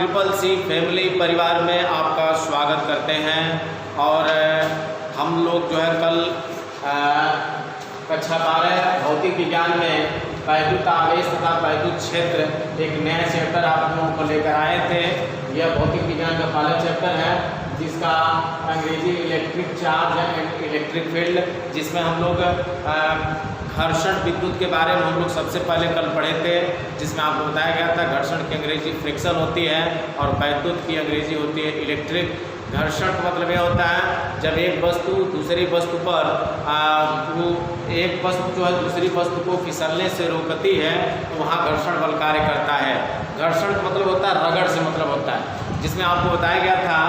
Triple C family परिवार में आपका स्वागत करते हैं। और हम लोग जो है कल कक्षा 12 भौतिक विज्ञान में वैद्युत आवेश तथा वैद्युत क्षेत्र एक नया चैप्टर आप लोगों को लेकर आए थे। यह भौतिक विज्ञान का पहला चैप्टर है जिसका अंग्रेजी electric charge and electric field, जिसमें हम लोग घर्षण विद्युत के बारे में हम लोग सबसे पहले कल पढ़े थे, जिसमें आपको बताया गया था घर्षण की अंग्रेजी फ्रिक्शन होती है और वैद्युत की अंग्रेजी होती है इलेक्ट्रिक। घर्षण का मतलब यह होता है जब एक वस्तु दूसरी वस्तु पर एक वस्तु जो है दूसरी वस्तु को फिसलने से रोकती है तो वहाँ घर्षण बल कार्य करता है। घर्षण का मतलब होता है रगड़ से मतलब होता है, जिसमें आपको बताया गया था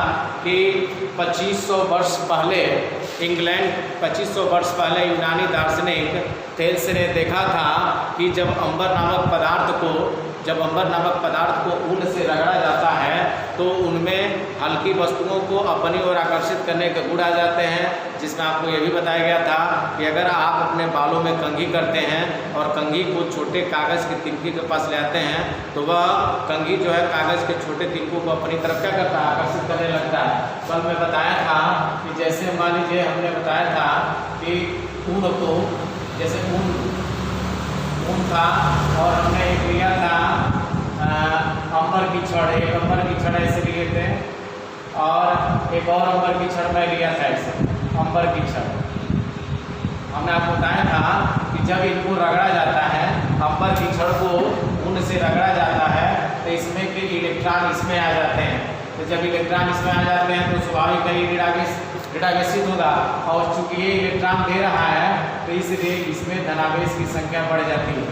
कि 2500 वर्ष पहले इंग्लैंड 2500 वर्ष पहले यूनानी दार्शनिक थेल्स ने देखा था कि जब अंबर नामक पदार्थ को ऊन से रगड़ा जाता है तो उनमें हल्की वस्तुओं को अपनी ओर आकर्षित करने के गुण आ जाते हैं। जिसमें आपको यह भी बताया गया था कि अगर आप अपने बालों में कंघी करते हैं और कंघी को छोटे कागज़ के तिनके के पास ले आते हैं तो वह कंघी जो है कागज़ के छोटे तिनकों को अपनी तरफ क्या करता है, आकर्षित करने लगता है। कल मैं बताया था कि जैसे मान लीजिए हमने बताया था कि ऊन को जैसे ऊन था और हमने एक लिया था अंबर की छड़, एक अंबर की छड़ ऐसे लिए थे और एक और अंबर की छड़ में लिया था ऐसे अंबर की छड़। हमने आपको बताया था कि जब इनको रगड़ा जाता है अंबर की छड़ को ऊन से रगड़ा जाता है तो इसमें के इलेक्ट्रॉन इसमें आ जाते हैं। तो जब इलेक्ट्रॉन इसमें आ जाते हैं तो स्वाभाविक है ऋणावेशित होगा और चूंकि ये इलेक्ट्रॉन दे रहा है तो इसलिए इसमें धनावेश की संख्या बढ़ जाती है।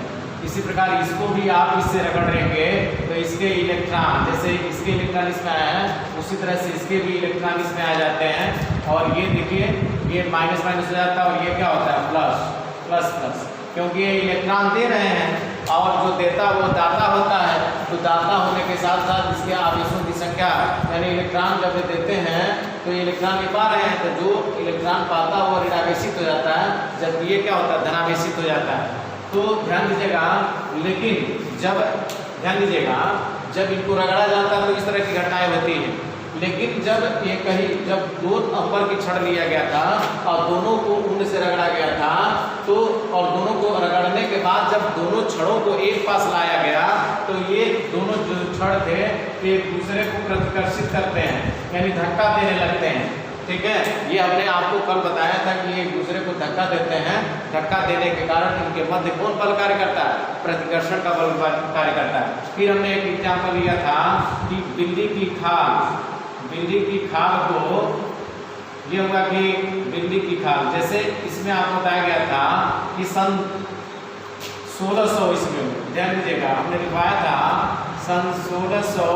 इसी प्रकार इसको भी आप इससे रगड़ेंगे तो इसके इलेक्ट्रॉन जैसे इसके इलेक्ट्रॉन इसमें आया है उसी तरह से इसके भी इलेक्ट्रॉन इसमें आ जाते हैं और ये देखिए ये माइनस माइनस हो जाता है और ये क्या होता है प्लस प्लस प्लस, क्योंकि ये इलेक्ट्रॉन दे रहे हैं और जो देता वो दाता होता है। तो दाता होने के साथ साथ इसके आवेशों की संख्या यानी इलेक्ट्रॉन जब देते हैं तो ये इलेक्ट्रॉन ले पा रहे हैं तो जो इलेक्ट्रॉन पाता है वो ऋणावेशित हो जाता है, जबकि ये क्या होता है धनावेशित हो जाता है। तो ध्यान दीजिएगा, लेकिन जब इनको रगड़ा जाता है तो इस तरह की घटनाएं होती हैं। लेकिन जब दो अंबर की छड़ लिया गया था और दोनों को ऊन से रगड़ा गया था तो और दोनों को रगड़ने के बाद जब दोनों छड़ों को एक पास लाया गया तो ये दोनों जो छड़ थे एक दूसरे को प्रतिकर्षित करते हैं यानी धक्का देने लगते हैं। ठीक है, ये हमने आपको कल बताया था कि एक दूसरे को धक्का देते हैं। धक्का देने के कारण इनके मध्य कौन बल कार्य करता है, प्रतिकर्षण का बल कार्य करता है। फिर हमने एक एग्जाम्पल लिया था कि बिल्ली की खाल को ये होगा कि बिल्ली की खाल जैसे इसमें आपको बताया गया था कि सन 1600 ईस्वी में, ध्यान दीजिएगा हमने लिखवाया था सन 1600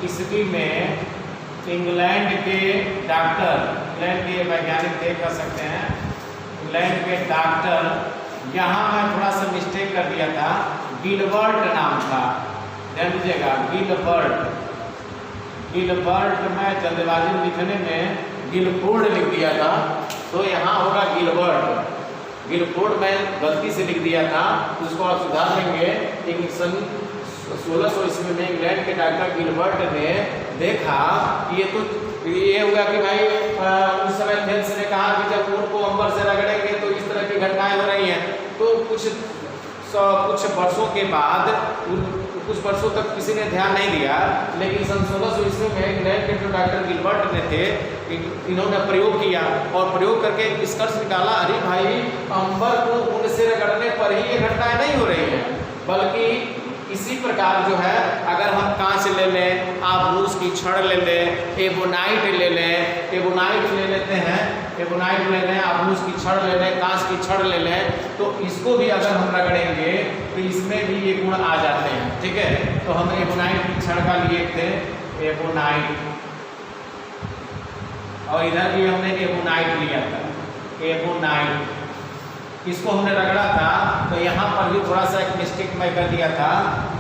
ईस्वी में इंग्लैंड के वैज्ञानिक देख कर सकते हैं, इंग्लैंड के डॉक्टर, यहाँ मैं थोड़ा सा मिस्टेक कर दिया था, गिलबर्ट नाम था, ध्यान दीजिएगा गिलबर्ट मैं जल्दबाजी में लिखने में गिलफोर्ड लिख दिया था तो यहाँ होगा गिलफोर्ड मैं गलती से लिख दिया था, उसको आप सुधार लेंगे। लेकिन सन 1600 ईस्वी में इंग्लैंड के डॉक्टर गिलबर्ट ने देखा कि ये होगा कि भाई उस समय थेल्स ने कहा कि जब ऊन को अंबर से रगड़ेंगे तो इस तरह की घटनाएं हो रही हैं। तो कुछ वर्षों तक किसी ने ध्यान नहीं दिया, लेकिन सन 1600 ईस्वी में इंग्लैंड के जो डॉक्टर गिलबर्ट ने थे इन्होंने प्रयोग किया और प्रयोग करके निष्कर्ष निकाला, अरे भाई अंबर को ऊन से रगड़ने पर ही ये घटनाएं नहीं हो रही हैं, बल्कि इसी प्रकार जो है अगर हम कांच ले लें, आप रूस की छड़ ले लें, एबोनाइट ले लेते हैं, आप रूस की छड़ ले लें, कांच की छड़ ले लें, तो इसको भी अगर हम रगड़ेंगे तो इसमें भी ये गुण आ जाते हैं। ठीक है, तो हम एबोनाइट की छड़ का लिए थे एबोनाइट और इधर भी हमने एबोनाइट लिया था, एबोनाइट इसको हमने रगड़ा था तो यहाँ पर भी थोड़ा सा एक मिस्टेक मैं कर दिया था।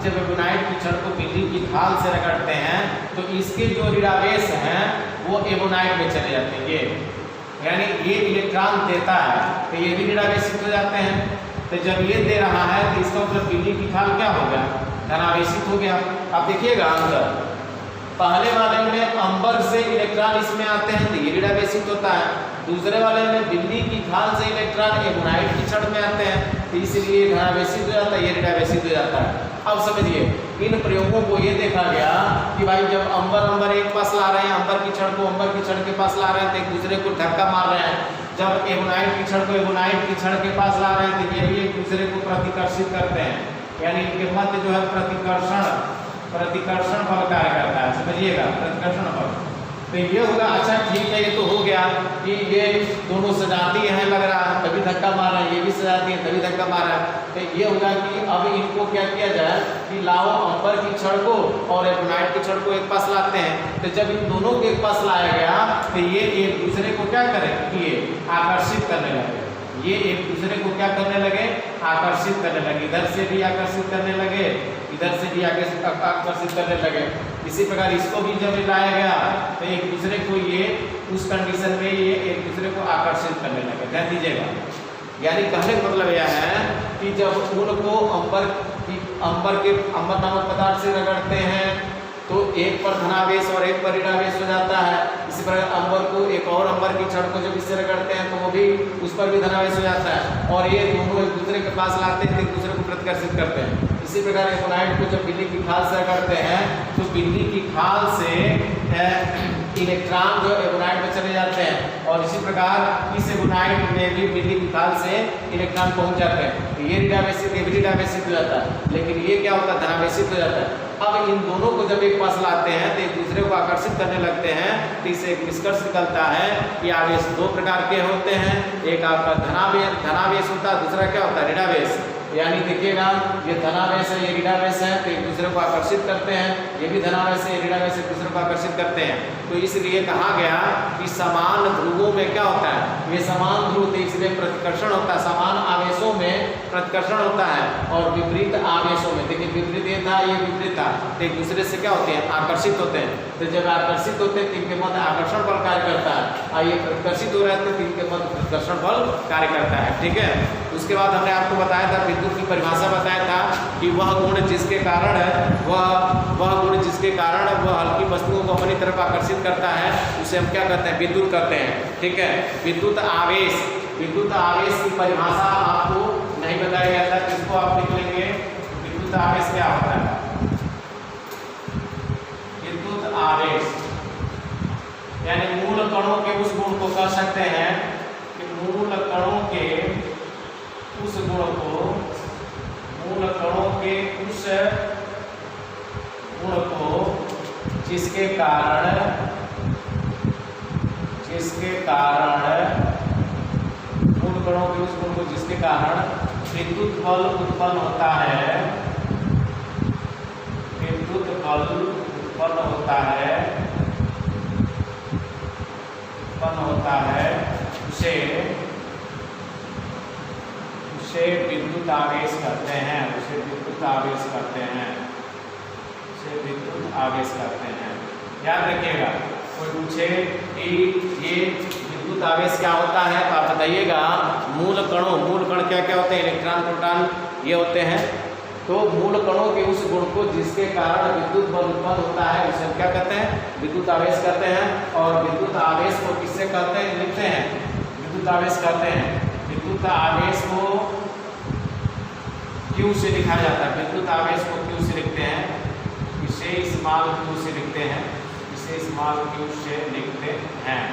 जब एबोनाइट की छड़ को बिल्ली की खाल से रगड़ते हैं तो इसके जो ऋणावेश हैं वो एबोनाइट में चले जाते हैं, यानी ये इलेक्ट्रॉन देता है तो ये भी ऋणावेशित हो जाते हैं। तो जब ये दे रहा है तो इसका मतलब बिल्ली की खाल क्या हो गया, धनावेशित हो गया। आप देखिएगा आंसर पहले वाले में अंबर से इलेक्ट्रॉन इसमें आते हैं तो ये रीडावेसित होता है, दूसरे वाले में बिल्ली की खाल से इलेक्ट्रॉन एगोनाइट की छड़ में आते हैं तो इसलिए धनावेशित हो जाता है, ये रीडावेसित हो जाता है। अब समझिए इन प्रयोगों को ये देखा गया कि भाई जब अंबर एक पास ला रहे हैं, अंबर की छड़ को अंबर की छड़ के पास ला रहे हैं तो एक दूसरे को धक्का मार रहे हैं, जब एगोनाइट की छड़ को एगोनाइट की छड़ के पास ला रहे हैं तो ये भी एक दूसरे को प्रतिकर्षित करते हैं, यानी इनके मध्य जो है प्रतिकर्षण बल कार्य करता है, समझिएगा प्रतिकर्षण बल। तो ये होगा, अच्छा ठीक है, ये तो हो गया कि ये दोनों सजाती हैं लग रहा है तभी धक्का मार रहे हैं, ये भी सजाती है तभी धक्का मार रहा है। तो ये होगा कि अब इनको क्या किया जाए कि लाओ अंबर की छड़ को और एगोनाइट की छड़ को एक पास लाते हैं, तो जब इन दोनों को एक पास लाया गया तो ये एक दूसरे को क्या करें कि ये आकर्षित करने लगे, ये एक दूसरे को क्या करने लगे, आकर्षित करने लगे, इधर से भी आकर्षित करने लगे, इधर से भी आकर्षित करने लगे। इसी प्रकार इसको भी जब लाया गया तो एक दूसरे को ये उस कंडीशन में ये एक दूसरे को आकर्षित करने लगे। ध्यान दीजिएगा, यानी कहने का मतलब यह है कि जब उनको अंबर नामक पदार्थ से रगड़ते हैं तो एक पर धनावेश और एक पर ऋणावेश हो जाता है। इसी प्रकार अंबर को एक और अंबर की छड़ को जब इससे रगड़ते हैं तो वो भी उस पर भी धनावेश हो जाता है, और ये दोनों एक दूसरे के पास लाते हैं, एक दूसरे को प्रतिकर्षित करते हैं। इसी प्रकार एगोनाइट को जब बिल्ली की खाल से रगड़ते हैं तो बिल्ली की खाल से इलेक्ट्रॉन जो एगोनाइट में चले जाते हैं, और इसी प्रकार इस एगोनाइट में भी बिल्ली की खाल से इलेक्ट्रॉन पहुंच जाते हैं। तो ये ऋणावेशित ये भी ऋणावेशित हो जाता है, लेकिन ये क्या होता है, धनावेशित हो जाता है। अब इन दोनों को जब एक पास लाते हैं तो एक दूसरे को आकर्षित करने लगते हैं, तो इससे एक निष्कर्ष निकलता है कि आवेश दो प्रकार के होते हैं, एक आपका धनावेश होता है, दूसरा क्या होता है, ऋणावेश। यानी देखिएगा ये धनावेश है, ये ऋणावेश है, तो एक दूसरे को आकर्षित करते हैं, ये भी धनावेश है, ये ऋणावेश एक दूसरे को आकर्षित करते हैं। तो इसलिए कहा गया कि समान ध्रुवों में क्या होता है, ये समान ध्रुव थे इसलिए प्रतिकर्षण होता है, समान आवेशों में प्रतिकर्षण होता है, और विपरीत आवेशों में, देखिए विपरीत ये था, ये विपरीत था, तो एक दूसरे से क्या होते हैं, आकर्षित होते हैं। तो जब आकर्षित होते हैं तो इनके मध्य आकर्षण बल कार्य करता है, और ये प्रतिकर्षित हो रहे थे तो इनके मध्य प्रतिकर्षण बल कार्य करता है। ठीक है, उसके बाद हमने आपको बताया था, विद्युत की परिभाषा बताया था कि वह गुण जिसके कारण वह हल्की वस्तुओं को अपनी तरफ आकर्षित करता है उसे हम क्या कहते हैं, विद्युत कहते हैं। ठीक है, विद्युत आवेश की परिभाषा आपको नहीं बताया गया था, किसको आप लिख लेंगे, विद्युत आवेश क्या होता है, विद्युत आवेश यानी मूल कणों के उस गुण को कह सकते हैं कि मूल कणों के उस गुण को जिसके कारण मूल कणों के उस गुण को जिसके कारण विद्युत बल उत्पन्न होता है, उसे विद्युत आवेश करते हैं, याद रखिएगा। कोई पूछे कि ये विद्युत आवेश क्या होता है तो आप बताइएगा, मूल कण क्या होते हैं, इलेक्ट्रॉन प्रोटॉन ये होते हैं। तो मूल कणों के उस गुण को जिसके कारण विद्युत बल उत्पन्न होता है उसे हम क्या कहते हैं, विद्युत आवेश कहते हैं। और विद्युत आवेश को किससे कहते हैं, लिखते हैं, विद्युत आवेश कहते हैं। विद्युत आवेश को Q से लिखा जाता है, विद्युत आवेश को Q से लिखते हैं, इसे स्मॉल q से लिखते हैं,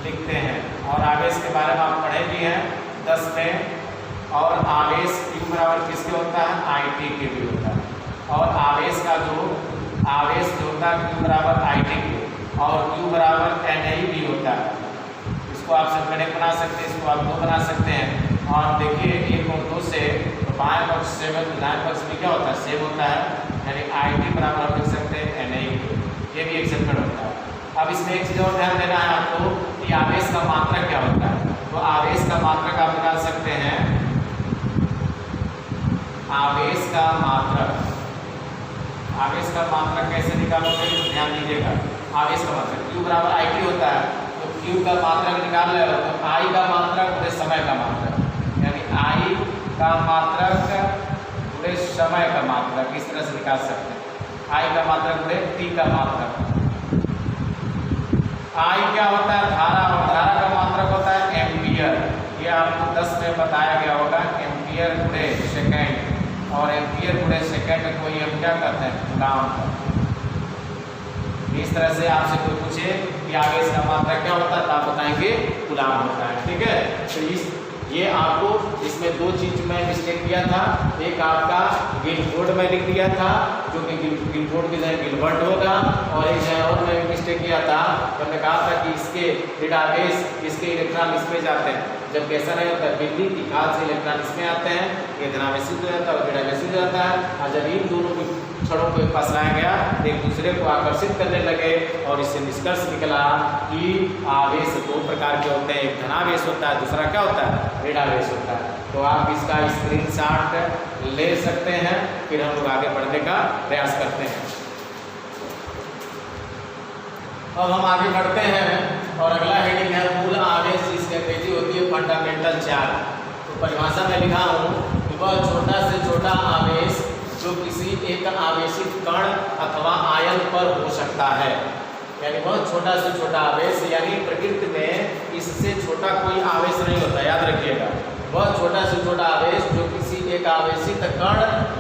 लिखते हैं। और आवेश के बारे में आप पढ़े भी हैं 10 में। और आवेश Q बराबर किसके होता है, IT के भी होता है। और आवेश का जो होता है Q बराबर IT के, और Q बराबर NI भी होता है। इसको आप संगणक बना सकते हैं, इसको आप 2 बना सकते हैं। और देखिए 1 और 2 से तो बाएं पक्ष से दाएं पक्ष में क्या होता है, सेम होता है, यानी IT बराबर आप लिख सकते हैं NI, ये भी एक समीकरण होता है। अब इसमें एक चीज़ और ध्यान देना है आपको कि आवेश का मात्रक क्या होता है। तो आवेश का मात्रक आप निकाल सकते हैं, आवेश का मात्रक कैसे निकालोगे, ध्यान दीजिएगा। आवेश का मात्रक Q बराबर IT होता है, तो Q का मात्रक निकाल ले, तो I का मात्रक पूरे समय का मात्रक, यानी I का मात्रक पूरे समय का मात्रक, इस तरह से निकाल सकते हैं। I का मात्रक गुणे T का मात्रक। I क्या होता है? धारा, और धारा का मात्रक होता है एम्पियर। ये आपको 10 में बताया गया होगा, एम्पियर गुणे सेकेंड, और एम्पियर गुणे सेकेंड को हम क्या करते हैं? कूलाम। इस तरह से आपसे कोई पूछे कि आगे इसका मात्रक क्या होता है तो आप बताएंगे कूलाम होता है। ठीक है, तो ये आपको इसमें दो चीज में मिस्टेक किया था। एक आपका गिलफोर्ड में लिख दिया था, जो कि गिलफोर्ड की जगह गिलबर्ट होगा, और एक जगह और में मिस्टेक किया था, हमने कहा था कि इसके डेटाबेस, इसके इलेक्ट्रॉन इसमें जाते हैं, जबकि ऐसा नहीं होता है। बिल्ली की खाद से इलेक्ट्रॉन इसमें आते हैं, ये धनावेशित हो जाता है और डेटावेशित हो जाता है। और जब इन दोनों को क्षणों को पास लाया गया, एक दूसरे को आकर्षित करने लगे, और इससे निष्कर्ष निकला कि आवेश दो प्रकार के होते हैं, एक धनावेश होता है, दूसरा क्या होता है? ऋणावेश होता है। तो आप इसका स्क्रीनशॉट ले सकते हैं, फिर हम लोग आगे बढ़ने का प्रयास करते हैं। अब हम आगे बढ़ते हैं और अगला हेडिंग है मूल आवेश, जिसकी अंग्रेजी होती है फंडामेंटल चार्ज। तो परिभाषा में लिखा हूँ कि वह छोटा से छोटा आवेश जो किसी एक आवेशित कण अथवा आयन पर हो सकता है, यानी बहुत छोटा से छोटा आवेश, यानी प्रकृति में इससे छोटा कोई आवेश नहीं होता, याद रखिएगा। वह छोटा से छोटा आवेश जो किसी एक आवेशित कण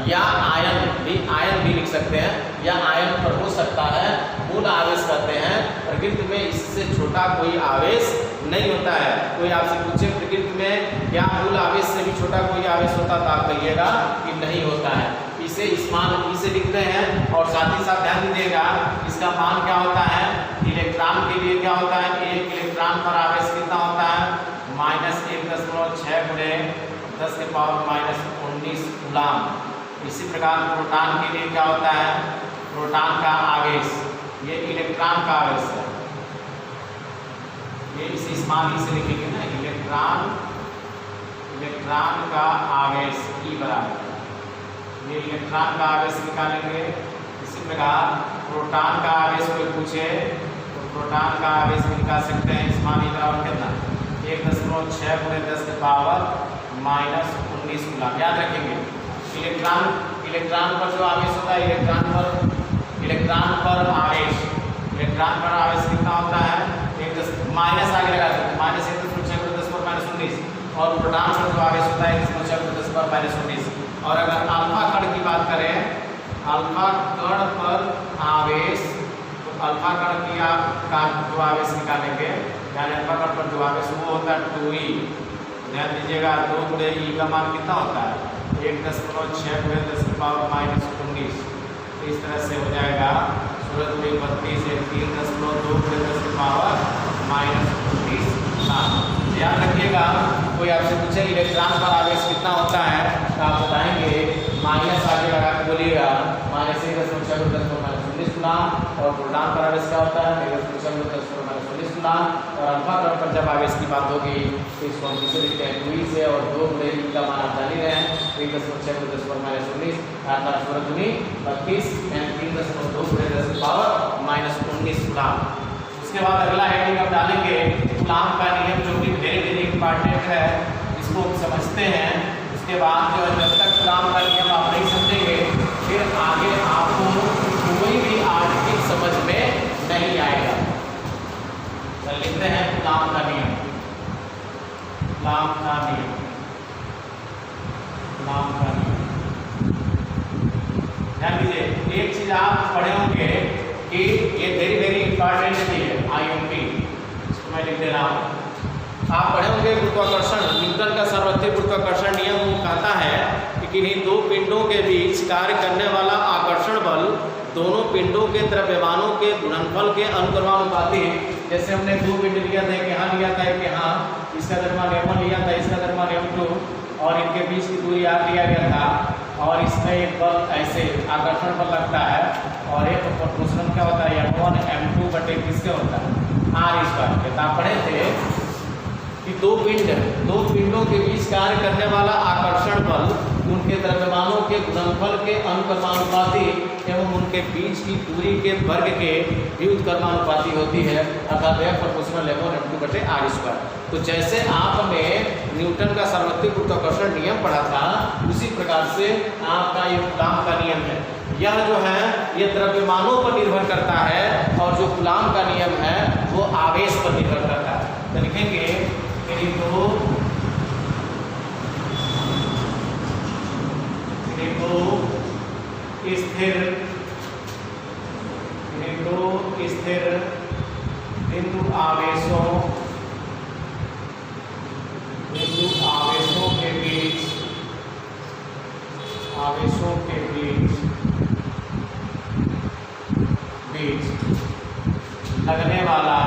या आयन भी लिख सकते हैं, या आयन पर हो सकता है, मूल आवेश कहते हैं। प्रकृति में इससे छोटा कोई आवेश नहीं होता है। कोई आपसे पूछे प्रकृति में क्या मूल आवेश से भी छोटा कोई आवेश होता, तो आप कहिएगा कि नहीं होता है। इसे इस मान ई से लिखते हैं, और साथ ही साथ ध्यान दीजिएगा इसका मान क्या होता है? इलेक्ट्रॉन के लिए क्या होता है? एक इलेक्ट्रॉन पर आवेश कितना होता है? -1.6 गुणे 10 के पावर -19 कूलाम। इसी प्रकार प्रोटॉन के लिए क्या होता है? प्रोटॉन का आवेश, ये इलेक्ट्रॉन का आवेश है, ये इस मान ई से लिखेंगे ना, इलेक्ट्रॉन का आवेश ई बराबर, ये इलेक्ट्रॉन का आवेश निकालेंगे। इसी प्रकार प्रोटॉन का आवेश कोई पूछे तो प्रोटॉन का आवेश भी निकाल सकते हैं। इस मान बराबर कितना? 1.6 गुणे 10 के पावर -19 कूलाम। याद रखेंगे इलेक्ट्रॉन पर जो आवेश होता है, इलेक्ट्रॉन पर आवेश कितना होता है? माइनस आगे लगा सकते हैं, -1.6 गुणे 10 पर -19, और प्रोटॉन पर जो आवेश होता है 1.6 गुणे 10 पर -19। और अगर अल्फा कण की बात करें, अल्फा कण पर आवेश, तो अल्फा कण का जो आवेश निकालेंगे, यानी अल्फा कण पर जो आवेश वो होता है 2e। ध्यान दीजिएगा 2 गुणे ई का मान कितना होता है? 1.6 गुणे 10 की पावर -19। इस तरह से हो जाएगा 16 गुणे 32, 3.2 गुणे 10 की पावर -19 कूलाम। याद रखिएगा कोई आपसे पूछे इलेक्ट्रॉन पर आवेश कितना होता है, तो आप बताएंगे माइनस आगे लगा के बोलिएगा, -1.6 गुणे 10 पर -19 कूलाम। और प्रोटॉन पर आवेश क्या होता है? 1.6 गुणे 10 पर -19 कूलाम। और अल्फा कण पर जब आवेश की बात होगी तो इसको हम किसे लिखते हैं? 2e से, और 2 गुणे ई का मान आप जान ही रहे हैं, 1.6 गुणे 10 पर -19, अर्थात 16 गुणे 32, 3.2 गुणे 10 की पावर -19 कूलाम। उसके बाद अगला हेडिंग हम डालेंगे कूलाम का नियम, जो कि वेरी इंपॉर्टेंट है, इसको समझते हैं। उसके बाद जो है, जब तक कूलाम का नियम आप नहीं समझेंगे, फिर आगे आपको कोई भी आर्टिकल समझ में नहीं आएगा। तो लिखते हैं कूलाम का नियम, ध्यान दीजिए। एक चीज आप पढ़े होंगे कि ये वेरी इंपॉर्टेंट चीज है, IMP, इसको मैं लिख दे रहा हूँ। आप पढ़े होंगे गुरुत्वाकर्षण, न्यूटन का सर्वोत्तम गुरुत्वाकर्षण नियम वो कहता है कि किन्हीं दो पिंडों के बीच कार्य करने वाला आकर्षण बल दोनों पिंडों के द्रव्यमानों के गुणनफल के अनुक्रमानुपाती है। जैसे हमने दो पिंड लिया था, एक यहाँ लिया था, एक यहाँ, इसका द्रव्यमान m1 लिया था, इसका द्रव्यमान m2, और इनके बीच की दूरी r लिया गया था, और इसमें एक बल ऐसे आकर्षण बल लगता है, और एक प्रोपोर्शनल क्या होता है? m1 m2 बटे किसके होता है? r²। आप पढ़े थे कि दो पिंडों के बीच कार्य करने वाला आकर्षण बल उनके द्रव्यमानों के गुणनफल के अनुक्रमानुपाती एवं उनके बीच की दूरी के वर्ग के व्युत्क्रमानुपाती होती है, अर्थात वह प्रोपोर्शनल m1 m2 बटे r²। तो जैसे आपने न्यूटन का सर्वोत्तम गुरुत्वाकर्षण नियम पढ़ा था, उसी प्रकार से आपका ये कूलाम का नियम है। यह जो है ये द्रव्यमानों पर निर्भर करता है, और जो कूलाम का नियम है वो आवेश पर निर्भर करता है। तो लिखेंगे स्थिर बिंदु आवेशों के बीच लगने वाला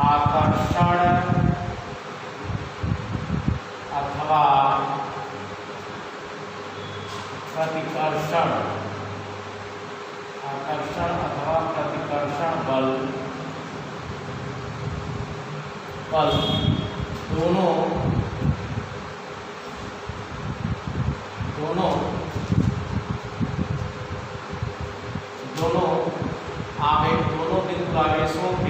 आकर्षण अथवा प्रतिकर्षण बल दोनों बिंदु आवेशों के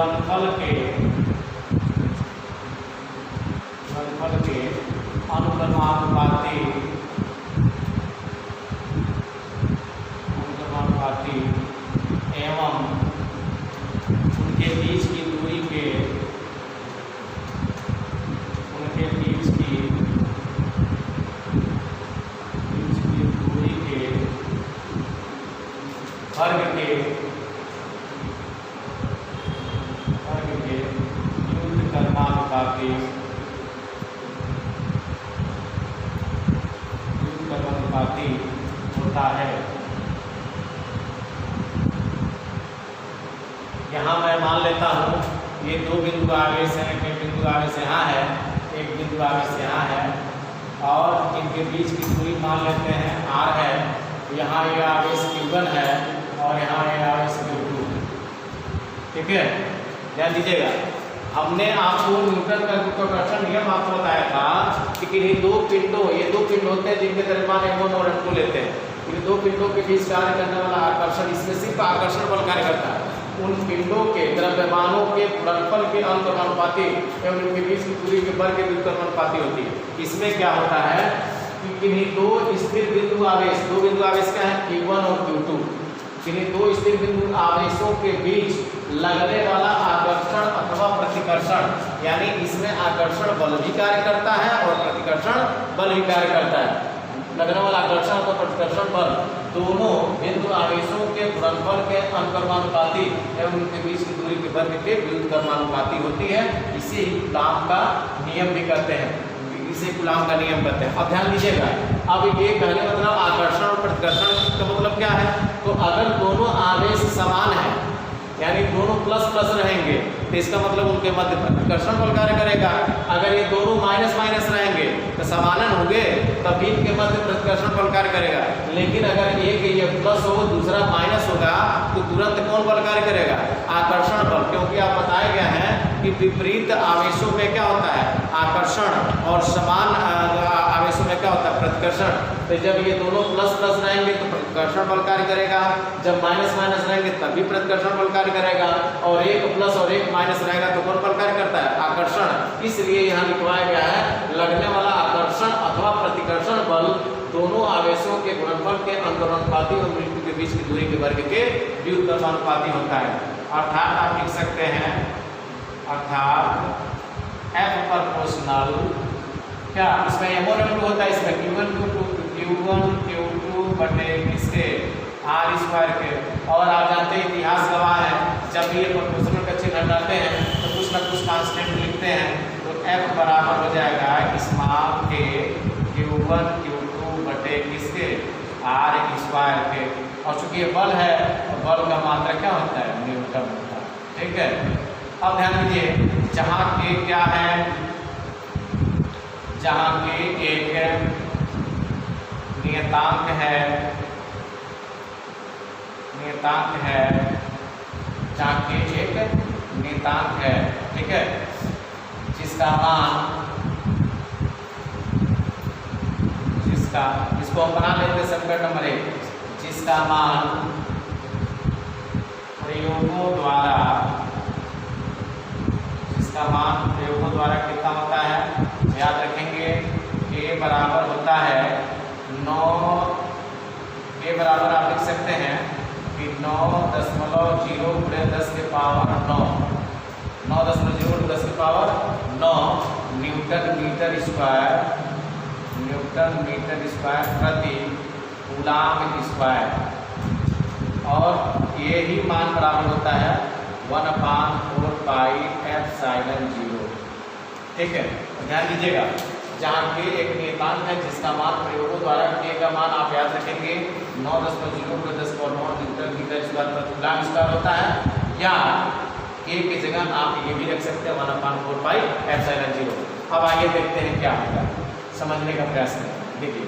गुणनफल के अनुक्रमानुपाती एवं उनके बीच की दूरी के वर्ग के व्युत्क्रमानुपाती होता है। यहाँ मैं मान लेता हूँ ये दो बिंदु आवेश हैं, एक बिंदु आवेश यहाँ है, एक बिंदु आवेश यहाँ है, और इनके बीच की दूरी मान लेते हैं r है। यहाँ ये आवेश Q1 है और यहाँ ये आवेश Q2। ठीक है, ध्यान दीजिएगा। हमने आपको न्यूटन का गुरुत्वाकर्षण नियम आपको बताया था कि ये दो पिंड होते हैं जिनके द्रव्यमान m1 और m2 लेते हैं। इन दो पिंडों के बीच कार्य करने वाला आकर्षण, इसमें सिर्फ आकर्षण बल कार्य करता है। उन पिंडों के द्रव्यमानों के गुणनफल के अनुक्रमानुपाती एवं उनके बीच की दूरी के वर्ग के व्युत्क्रमानुपाती होती है। इसमें क्या होता है कि किन्हीं दो स्थिर बिंदु आवेश क्या है Q1 और Q2, किन्हीं दो स्थिर बिंदु आवेशों के बीच लगने वाला आकर्षण अथवा प्रतिकर्षण, यानी इसमें आकर्षण बल भी कार्य करता है और प्रतिकर्षण बल भी कार्य करता है। लगने वाला आकर्षण और प्रतिकर्षण बल दोनों बिंदु आवेशों के गुणनफल के अनुक्रमानुपाती एवं उनके बीच की दूरी के वर्ग के व्युत्क्रमानुपाती होती है। इसे कूलाम का नियम भी कहते हैं, अब ध्यान दीजिएगा। अब ये कहने मतलब आकर्षण और प्रतिकर्षण का मतलब क्या है, तो अगर दोनों आवेश समान है यानी दोनों प्लस प्लस रहेंगे तो इसका मतलब उनके मध्य प्रतिकर्षण बल कार्य करेगा। अगर ये दोनों माइनस माइनस रहेंगे तो समानन होंगे तभी इनके मध्य प्रतिकर्षण बल कार्य करेगा। लेकिन अगर एक ये प्लस हो दूसरा माइनस होगा तो तुरंत कौन बल कार्य करेगा, आकर्षण बल, क्योंकि आप बताया गया है कि विपरीत आवेशों में क्या होता है आकर्षण और समान आवेशों में क्या होता है प्रतिकर्षण। तो जब ये दोनों प्लस प्लस रहेंगे तो प्रतिकर्षण बल कार्य करेगा, जब माइनस माइनस रहेंगे तभी प्रतिकर्षण बल कार्य करेगा, और एक प्लस और एक माइनस रहेगा तो कौन बल कार्य करता है आकर्षण। इसलिए यहाँ लिखवाया गया है लगने वाला आकर्षण अथवा प्रतिकर्षण बल दोनों आवेशों के गुणनफल के अनुक्रमानुपाती और बिंदु के बीच की दूरी के वर्ग के व्युत्क्रमानुपाती होता है। अर्थात आप लिख सकते हैं अर्थात F प्रोपोर्शनल क्या इसमें m1 m2 होता है, इसमें Q1 Q2 बटे किसके r स्क्वायर के। और आप जानते हैं इतिहास गवाह है जब ये प्रोपोर्शनल का चिन्ह हटाते हैं तो कुछ ना कुछ कांस्टेंट लिखते हैं, तो F बराबर हो जाएगा स्मॉल के Q1 Q2 बटे किसके r स्क्वायर के। और चूंकि ये बल है तो बल का मात्रा क्या होता है न्यूटन होता है। ठीक है, अब ध्यान दीजिए जहाँ के क्या है, जहाँ के एक नियतांक है जहाँ के एक नियतांक है, ठीक है, जिसका मान इसको हम बना लेते हैं समीकरण नंबर 1, जिसका मान प्रयोगों द्वारा, इसका मान प्रयोगों द्वारा कितना होता है, याद रखेंगे के बराबर होता है 9, के बराबर आप लिख सकते हैं कि 9.0 गुणे 10 के पावर 9, 9.0 गुणे 10 के पावर 9 न्यूटन मीटर स्क्वायर प्रति कूलाम स्क्वायर। और ये ही मान बराबर होता है 1/4 पाई एप्सिलॉन 0। ठीक है, ध्यान दीजिएगा, जहाँ के एक नियतांक है जिसका मान प्रयोगों द्वारा, के का मान आप याद रखेंगे 9.0 × 10⁻9 न्यूटन मीटर स्क्वायर प्रति कूलाम स्क्वायर होता है, या के की जगह आप ये भी रख सकते हैं 1/4 पाई एप्सिलॉन 0। अब आगे देखते हैं क्या होगा, समझने का प्रयास करें। देखिए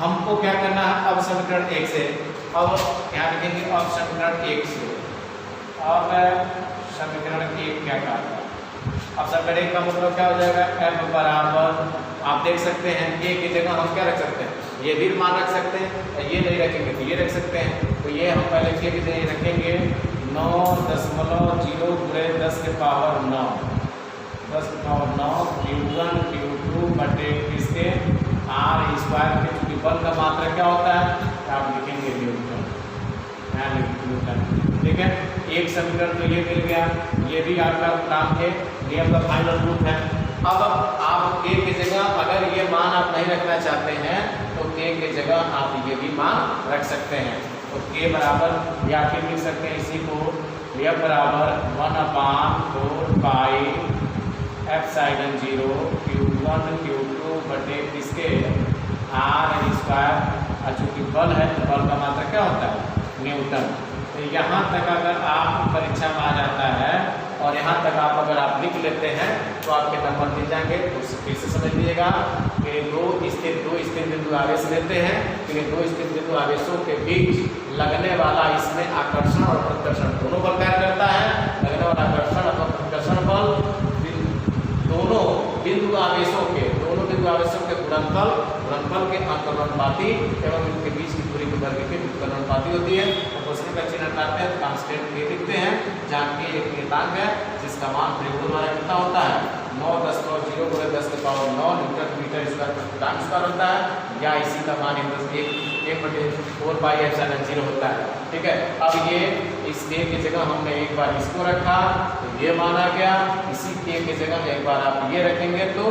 हमको क्या करना है, अब समीकरण 1 से, अब यहाँ लिखेंगे अब समीकरण 1 से, अब समीकरण 1 क्या कहा था, अब समीकरण 1 का मतलब क्या हो जाएगा, f बराबर, आप देख सकते हैं के की जगह हम क्या रख सकते हैं, ये भी मान रख सकते हैं, ये नहीं रखेंगे तो ये रख सकते हैं। तो ये हम पहले के की जगह रखेंगे 9.0 गुणे 10 के पावर 9, 10 के पावर 9 न्यूटन Q2 बटे किसके आर स्क्वायर के, चूंकि बल का मात्रा क्या होता है, आप लिखेंगे न्यूटन, न्यूटन। ठीक है, एक समीकरण तो ये मिल गया, ये भी आपका काम के नियम का फाइनल रूप है। अब आप के की जगह अगर ये मान आप नहीं रखना चाहते हैं तो के की जगह आप ये भी मान रख सकते हैं। तो के बराबर या फिर लिख सकते हैं इसी को, यह बराबर 1/4 पाई एप्सिलॉन 0 Q1 Q2 बटे किसके आर स्क्वायर, चूँकि बल है तो बल का मात्रा क्या होता है, न्यूटन। तो यहाँ तक अगर आप परीक्षा में आ जाता है और यहाँ तक आप अगर आप लिख लेते हैं तो आपके नंबर मिल जाएंगे। तो फिर से समझ लीजिएगा कि दो स्थिर बिंदु आवेश लेते हैं, फिर दो स्थिर बिंदु आवेशों के बीच लगने वाला इसमें आकर्षण और प्रतिकर्षण दोनों बल कार्य करता है। लगने वाला आकर्षण अथवा प्रतिकर्षण बल दोनों बिंदु आवेशों के गुणनफल के अंतर्गुणनपाती एवं इनके बीच की दूरी के वर्ग के व्युत्क्रमानुपाती होती है। तो क्वेश्चन का चिन्ह हटाते हैं, कांस्टेंट के लिखते हैं, जहाँ के एक नियतांक है जिसका मान प्रयोगों द्वारा कितना होता है, 9.0 गुणे 10 के पावर 9 न्यूटन मीटर स्क्वायर प्रति कूलाम स्क्वायर होता है, या इसी का मान 1/4 पाई एप्सिलॉन 0 होता है। ठीक है, अब ये इस के की जगह हमने एक बार इसको रखा तो ये माना गया, इसी के की जगह एक बार आप ये रखेंगे तो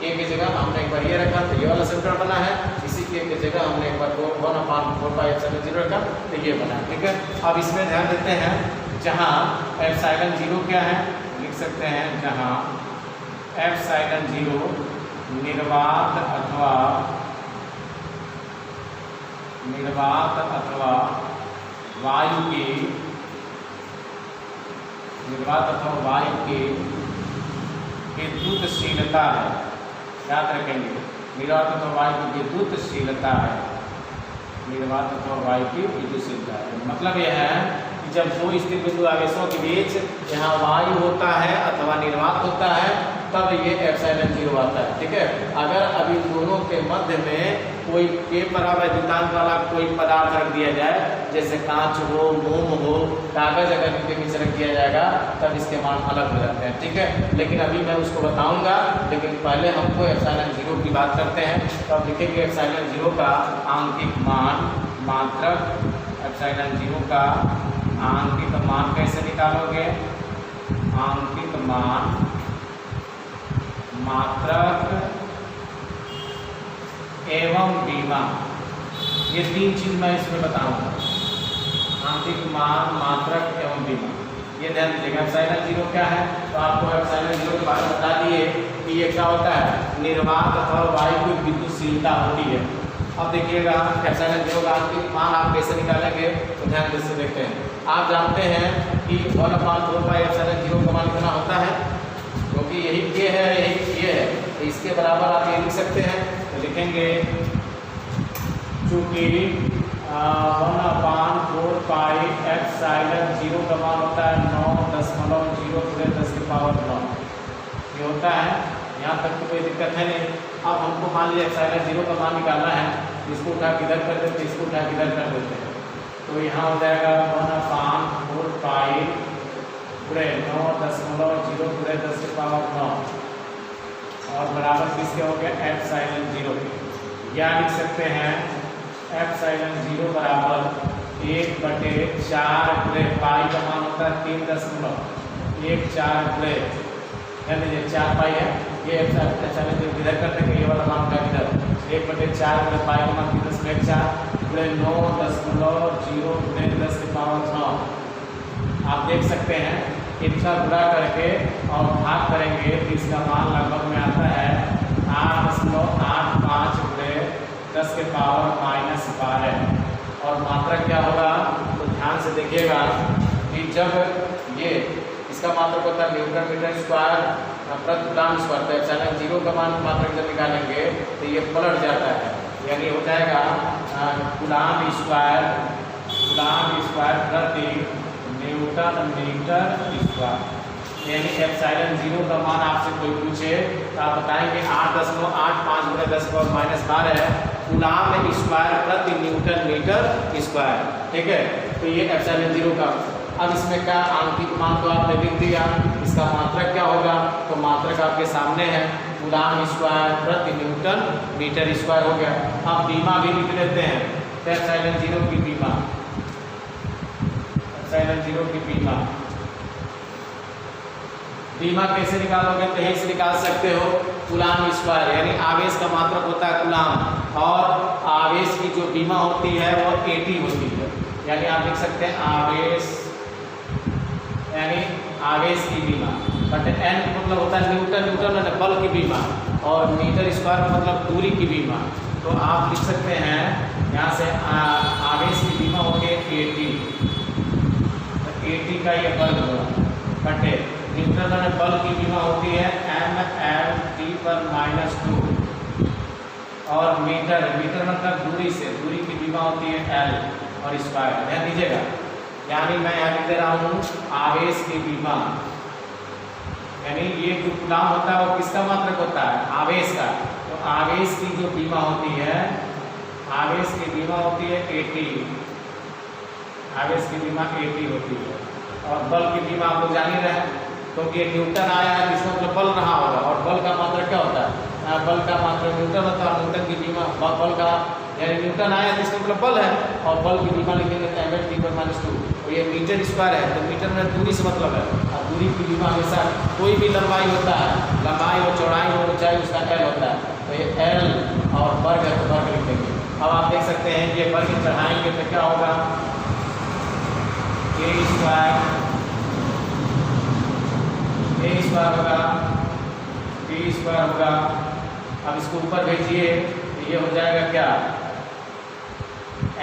के की जगह हमने एक बार ये रखा तो ये वाला समीकरण बना है, इसी के की जगह हमने एक बार 1/4 पाई एप्सिलॉन 0 रखा तो ये बना। ठीक है, अब इसमें ध्यान देते हैं, जहाँ एप्सिलॉन 0 क्या है, लिख सकते हैं, जहाँ एप्सिलॉन 0 निर्वात अथवा वायु की विद्युतशीलता है। याद रखेंगे, निर्वात अथवा वायु की विद्युतशीलता है, निर्वात अथवा वायु की विद्युतशीलता है। मतलब यह है कि जब दो स्थिर बिंदु आवेशों के बीच यहाँ वायु होता है अथवा निर्वात होता है तब ये एप्सिलॉन 0 आता है। ठीक है, अगर अभी दोनों के मध्य में कोई के बराबर विद्युतांक वाला कोई पदार्थ रख दिया जाए, जैसे कांच हो, मोम हो, कागज अगर इनके बीच रख दिया जाएगा तब इसके मान अलग हो जाते हैं। ठीक है, लेकिन अभी मैं उसको बताऊंगा, लेकिन पहले हमको एप्सिलॉन 0 की बात करते हैं। तो अब लिखेंगे एप्सिलॉन 0 का आंकिक मान मात्रक, एप्सिलॉन 0 का आंकिक मान कैसे निकालोगे, आंकिक मान मात्रक एवं बीमा, ये तीन चीज मैं इसमें बताऊंगा, आंतरिक मान, मात्रक एवं बीमा। ये ध्यान दीजिएगा। एप्सिलॉन 0 क्या है, तो आपको एप्सिलॉन 0 के बारे में बता दिए कि ये क्या होता है, निर्वात अथवा वायु की विद्युतशीलता होती है। अब देखिएगा एप्सिलॉन 0 का आंतरिक मान आप कैसे निकालेंगे, तो ध्यान से देखते हैं। आप जानते हैं कि 1/4 पाई एप्सिलॉन 0 का मान कितना होता है, क्योंकि यही के है यही ये है, तो इसके बराबर आप ये लिख सकते हैं। तो लिखेंगे चूँकि 1/4 पाई एप्सिलॉन 0 का मान होता है 9.0 गुणे 10 की पावर 9, ये होता है। यहाँ तक तो कोई दिक्कत है नहीं। अब हमको मान लिया एप्सिलॉन 0 का मान निकालना है, इसको उठा के इधर कर देते, इसको उठा के इधर कर देते हैं, तो यहाँ हो जाएगा 1/4 गुणे 9.0 गुणे 10⁻⁹ और बराबर किसके हो गया एप्सिलॉन 0 के। या लिख सकते हैं एप्सिलॉन 0 बराबर 1/4 गुणे पाई का मान होता है 3.14 गुणे ध्यान दीजिए 4 पाई है, ये एप्सिलॉन 0 इधर कर देंगे, ये वाला मान का इधर 1/4 गुणे पाई का मान 3.4 गुणे 9.0 गुणे 10⁻⁹। आप देख सकते हैं इतना गुणा करके और भाग करेंगे तो इसका मान लगभग में आता है 8.85 गुणे 10⁻⁻12। और मात्रा क्या होगा तो ध्यान से देखिएगा कि जब ये इसका मात्रक होता है न्यूटन मीटर स्क्वायर प्रति कूलम्ब स्क्वायर, तो एप्सिलॉन 0 का मान मात्रक जब निकालेंगे तो ये पलट जाता है, यानी हो जाएगा कूलम्ब स्क्वायर प्रति न्यूटन मीटर स्क्वायर। यानी एप्सिलॉन 0 का मान आपसे कोई पूछे तो आप बताएंगे 8.85 गुणे 10⁻12 है कूलम्ब स्क्वायर प्रति न्यूटन मीटर स्क्वायर। ठीक है, तो ये एप्सिलॉन 0 का। अब इसमें क्या आंतरिक मान तो आपने लिख दिया, इसका मात्रक क्या होगा तो मात्रक आपके सामने है कूलम्ब स्क्वायर प्रति न्यूटन मीटर स्क्वायर हो गया। अब बीमा भी लिख लेते हैं, एप्सिलॉन 0 की बीमा, एप्सिलॉन 0 की बीमा कैसे निकालोगे तो यहीं से निकाल सकते हो कूलम्ब स्क्वायर, यानी आवेश का मात्रक होता है कूलम्ब और आवेश की जो बीमा होती है वो AT होती है। यानी आप लिख सकते हैं आवेश यानी आवेश की बीमा, बट N मतलब होता है न्यूटन मतलब बल की बीमा, और मीटर स्क्वायर मतलब दूरी की बीमा। तो आप लिख सकते हैं यहाँ से आवेश की बीमा होती है AT, AT का ये वर्ग होगा, बटे न्यूटन में बल की बीमा होती है mL/T/-2, और मीटर मतलब दूरी की बीमा होती है L और स्क्वायर। ध्यान दीजिएगा, यानी मैं यहाँ लिख दे रहा हूँ आवेश की बीमा, यानी ये जो कूलम्ब होता है वो किसका मात्रक होता है आवेश का, तो आवेश की जो बीमा होती है AT, आवेश की बीमा AT होती है। और बल की बीमा आप लोग जान ही रहे हैं, क्योंकि ये न्यूटन आया है इसका मतलब बल रहा होगा, और बल का मात्रक क्या होता है बल का मात्रक न्यूटन होता है। न्यूटन की बीमा बल का यानी न्यूटन आया तो इसका मतलब बल है, और बल की बीमा लिखेंगे तो mL/T/-2, और ये मीटर स्क्वायर है तो मीटर में दूरी से मतलब है, और दूरी की बीमा हमेशा कोई भी लंबाई होता है, लंबाई हो चौड़ाई हो ऊंचाई उसका L होता है, तो ये L और वर्ग है तो वर्ग लिखेंगे। अब आप देख सकते हैं ये वर्ग चढ़ाएंगे तो क्या होगा A स्क्वायर होगा, B स्क्वायर होगा। अब इसको ऊपर भेजिए तो ये हो जाएगा क्या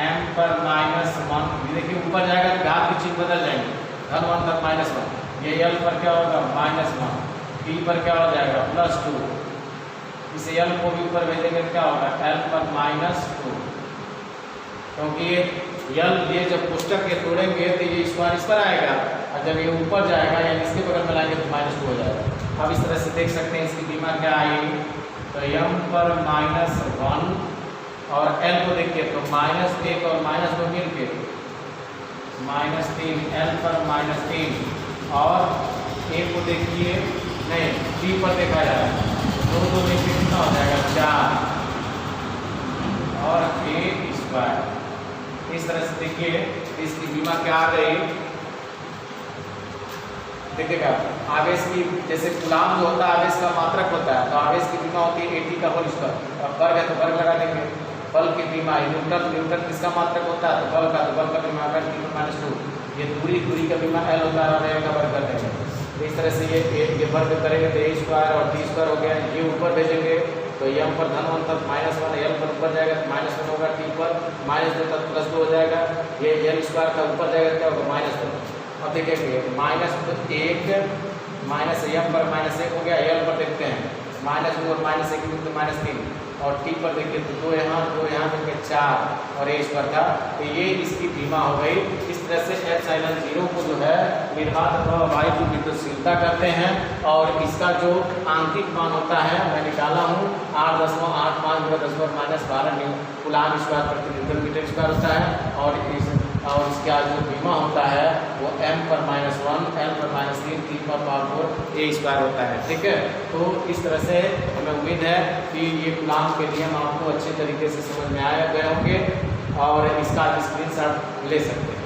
m/-1। देखिए ऊपर जाएगा तो घात की चिन्ह बदल जाएंगे, धन 1 तक -1। ये L पर क्या होगा -1, T पर क्या हो जाएगा +2। इसे L को भी ऊपर भेजेंगे तो क्या होगा L/-2, क्योंकि ये जब पुस्तक के तोड़ेंगे तो ये स्क्वायर इस पर आएगा, और जब ये ऊपर जाएगा यानी इसके बगल में लाएंगे तो -2 हो जाएगा। अब इस तरह से देख सकते हैं इसकी बीमा क्या आई, तो m/-1 और L को देखिए तो -1 और -2 मिल के -3, L/-3, और A को देखिए नहीं T पर देखा जाए तो 2 में कितना हो जाएगा 4 और A स्क्वायर। इस तरह से देखिए इसकी बीमा क्या आ गई, देखिएगा आवेश की जैसे कूलम्ब जो होता है आवेश का मात्रक होता है, तो आवेश की बीमा होती है AT का होल स्क्वायर, और वर्ग है तो वर्ग लगा देंगे। बल की बीमा न्यूटन किसका मात्रक होता है तो बल का बीमा T/-2, ये दूरी का बीमा L होता है और L का वर्ग कर देंगे। तो इस तरह से ये वर्ग करेंगे तो A स्क्वायर और T स्क्वायर हो गया। ये ऊपर भेजेंगे तो m पर धन 1 तक -1, L पर ऊपर जाएगा तो -1 होगा, T पर -2 तक +2 हो जाएगा। ये L स्क्वायर का ऊपर जाएगा क्या होगा -2। अब देखेंगे -1 -m पर -1 हो गया, L पर देखते हैं -2 और -1 तो -3, और T पर देखिए तो 2 यहाँ मिलकर 4 और A स्क्वायर था। तो ये इसकी बीमा हो गई। इस तरह से एप्सिलॉन 0 को जो है निर्वात अथवा वायु की विद्युतशीलता करते हैं, और इसका जो आंतरिक मान होता है मैं निकाला हूँ 8.85 × 10⁻12 कूलम्ब स्क्वायर प्रति न्यूटन मीटर स्क्वायर होता है, और इसका जो बीमा होता है वो m/-1 1l पर माइनस 3 पर पावर 4 a स्क्वायर होता है। ठीक है, तो इस तरह से हमें उम्मीद है कि ये कूलाम के नियम आपको अच्छे तरीके से समझ में आए गए होंगे और इसका आप स्क्रीनशॉट ले सकते हैं।